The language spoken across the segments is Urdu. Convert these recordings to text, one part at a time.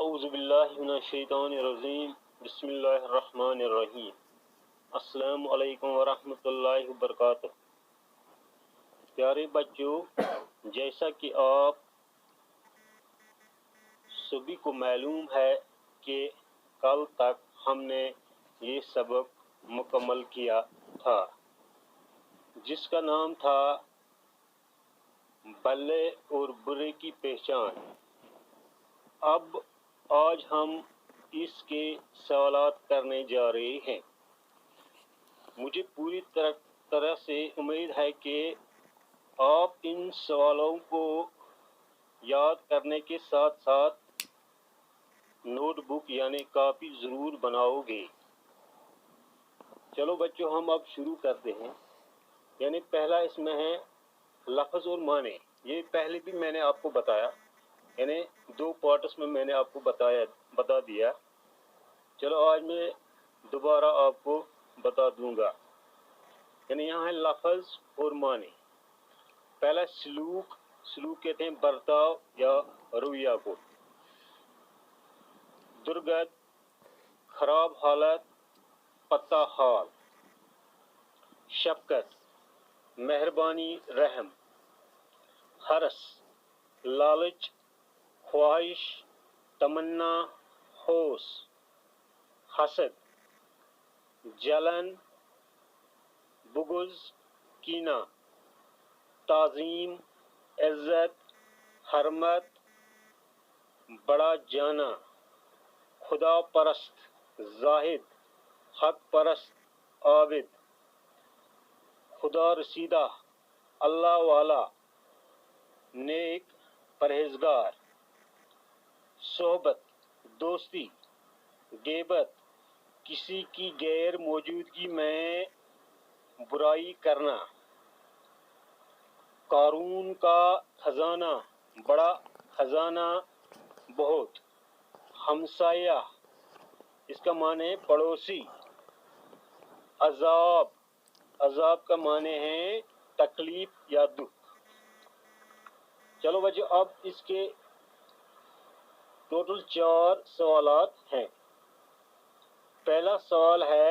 اعوذ باللہ من الشیطان الرجیم بسم اللہ الرحمن الرحیم السلام علیکم ورحمۃ اللہ وبرکاتہ۔ پیارے بچوں، جیسا کہ آپ سبھی کو معلوم ہے کہ کل تک ہم نے یہ سبق مکمل کیا تھا جس کا نام تھا بھلے اور برے کی پہچان۔ اب آج ہم اس کے سوالات کرنے جا رہے ہیں۔ مجھے پوری طرح سے امید ہے کہ آپ ان سوالوں کو یاد کرنے کے ساتھ ساتھ نوٹ بک یعنی کاپی ضرور بناؤ گے۔ چلو بچوں، ہم اب شروع کرتے ہیں۔ یعنی پہلا اس میں ہے لفظ اور معنی۔ یہ پہلے بھی میں نے آپ کو بتایا، یعنی 2 پارٹس میں نے آپ کو بتا دیا۔ چلو آج میں دوبارہ آپ کو بتا دوں گا۔ یعنی یہاں ہے لفظ اور معنی۔ پہلا سلوک کہتے ہیں برتاؤ یا رویہ کو۔ درگت، خراب حالت، پتہ حال۔ شفقت، مہربانی، رحم۔ حرص، لالچ، خواہش، تمنا، ہوس۔ حسد، جلن، بغض، کینہ۔ تعظیم، عزت، حرمت، بڑا جانا۔ خدا پرست، زاہد، حق پرست، عابد۔ خدا رسیدہ، اللہ والا، نیک، پرہیزگار۔ صحبت، دوستی۔ غیبت، کسی کی غیر موجودگی میں برائی کرنا۔ قارون کا خزانہ، بڑا خزانہ، بہت۔ ہمسایہ، اس کا معنی ہے پڑوسی۔ عذاب کا معنی ہے تکلیف یا دکھ۔ چلو بچوں، اب اس کے ٹوٹل 4 سوالات ہیں۔ پہلا سوال ہے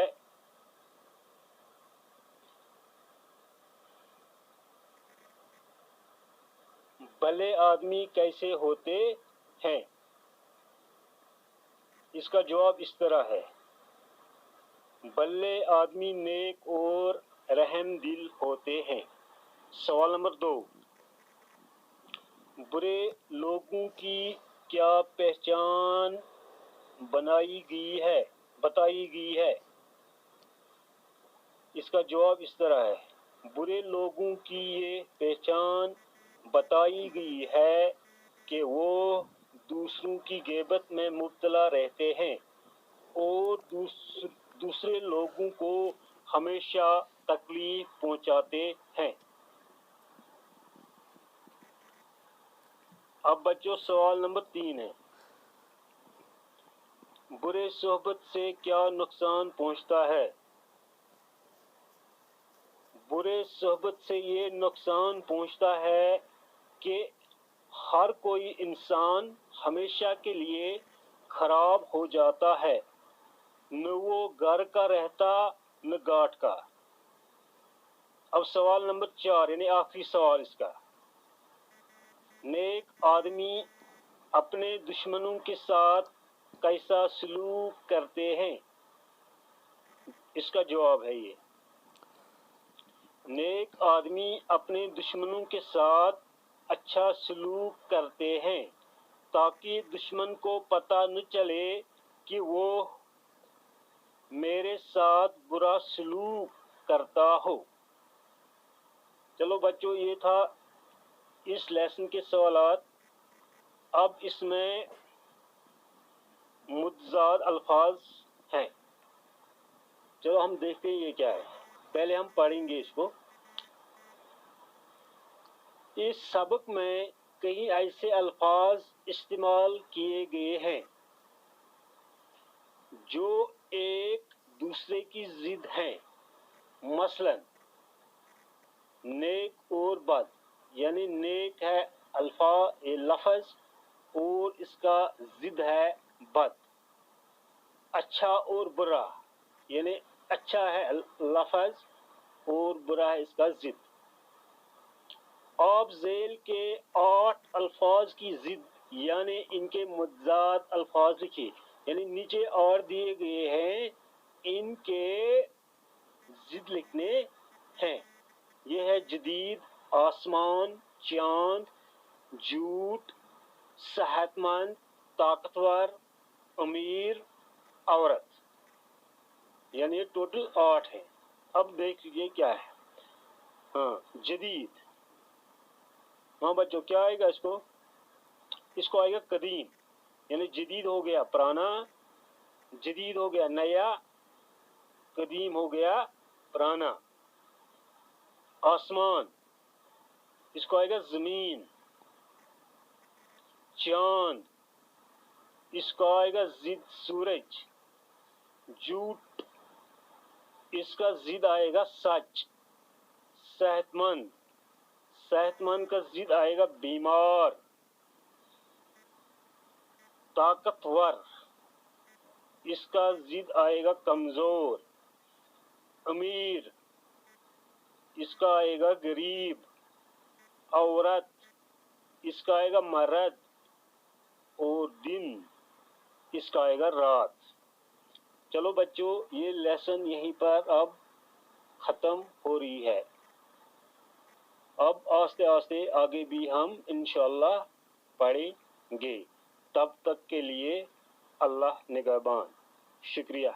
بھلے آدمی کیسے ہوتے ہیں؟ اس کا جواب اس طرح ہے، بھلے آدمی نیک اور رحم دل ہوتے ہیں۔ سوال نمبر 2، برے لوگوں کی کیا پہچان بتائی گئی ہے؟ اس کا جواب اس طرح ہے، برے لوگوں کی یہ پہچان بتائی گئی ہے کہ وہ دوسروں کی غیبت میں مبتلا رہتے ہیں اور دوسرے لوگوں کو ہمیشہ تکلیف پہنچاتے ہیں۔ اب بچوں، سوال نمبر 3 ہے، برے صحبت سے کیا نقصان پہنچتا ہے؟ برے صحبت سے یہ نقصان پہنچتا ہے کہ ہر کوئی انسان ہمیشہ کے لیے خراب ہو جاتا ہے، نہ وہ گھر کا رہتا نہ گھاٹ کا۔ اب سوال نمبر 4 یعنی آخری سوال اس کا، نیک آدمی اپنے دشمنوں کے ساتھ کیسا سلوک کرتے ہیں؟ اس کا جواب ہے یہ، نیک آدمی اپنے دشمنوں کے ساتھ اچھا سلوک کرتے ہیں تاکہ دشمن کو پتہ نہ چلے کہ وہ میرے ساتھ برا سلوک کرتا ہو۔ چلو بچوں، یہ تھا اس لیسن کے سوالات۔ اب اس میں متضاد الفاظ ہیں۔ چلو ہم دیکھتے ہیں یہ کیا ہے۔ پہلے ہم پڑھیں گے اس کو۔ اس سبق میں کئی ایسے الفاظ استعمال کیے گئے ہیں جو ایک دوسرے کی ضد ہیں۔ مثلا نیک اور بد، یعنی نیک ہے لفظ اور اس کا ضد ہے بد. اچھا اور برا یعنی اچھا ہے لفظ اور برا ہے اس کا ضد. آپ ذیل کے 8 الفاظ کی ضد یعنی ان کے متضاد الفاظ لکھیے. یعنی نیچے اور دیے گئے ہیں ان کے ضد لکھنے ہیں. یہ ہے جدید، آسمان، چاند، جھوٹ، صحت مند، طاقتور، امیر، عورت. یعنی یہ ٹوٹل 8 ہیں. اب دیکھ لیجیے کیا ہے. ہاں جدید. ہاں بچوں کیا آئے گا اس کو آئے گا قدیم. یعنی جدید ہو گیا پرانا، جدید ہو گیا نیا، قدیم ہو گیا پرانا. آسمان اس کو آئے گا زمین. چاند اس کا آئے گا ضد سورج. جھوٹ اس کا ضد آئے گا سچ. صحت مند، صحت مند کا ضد آئے گا بیمار. طاقتور اس کا ضد آئے گا کمزور. امیر اس کا آئے گا غریب. عورت اس کا آئے گا مرد. اور دن اس کا آئے گا رات. چلو بچوں یہ لیسن یہیں پر اب ختم ہو رہی ہے. اب آستے آستے آگے بھی ہم انشاءاللہ پڑھیں گے. تب تک کے لیے اللہ نگہبان. شکریہ.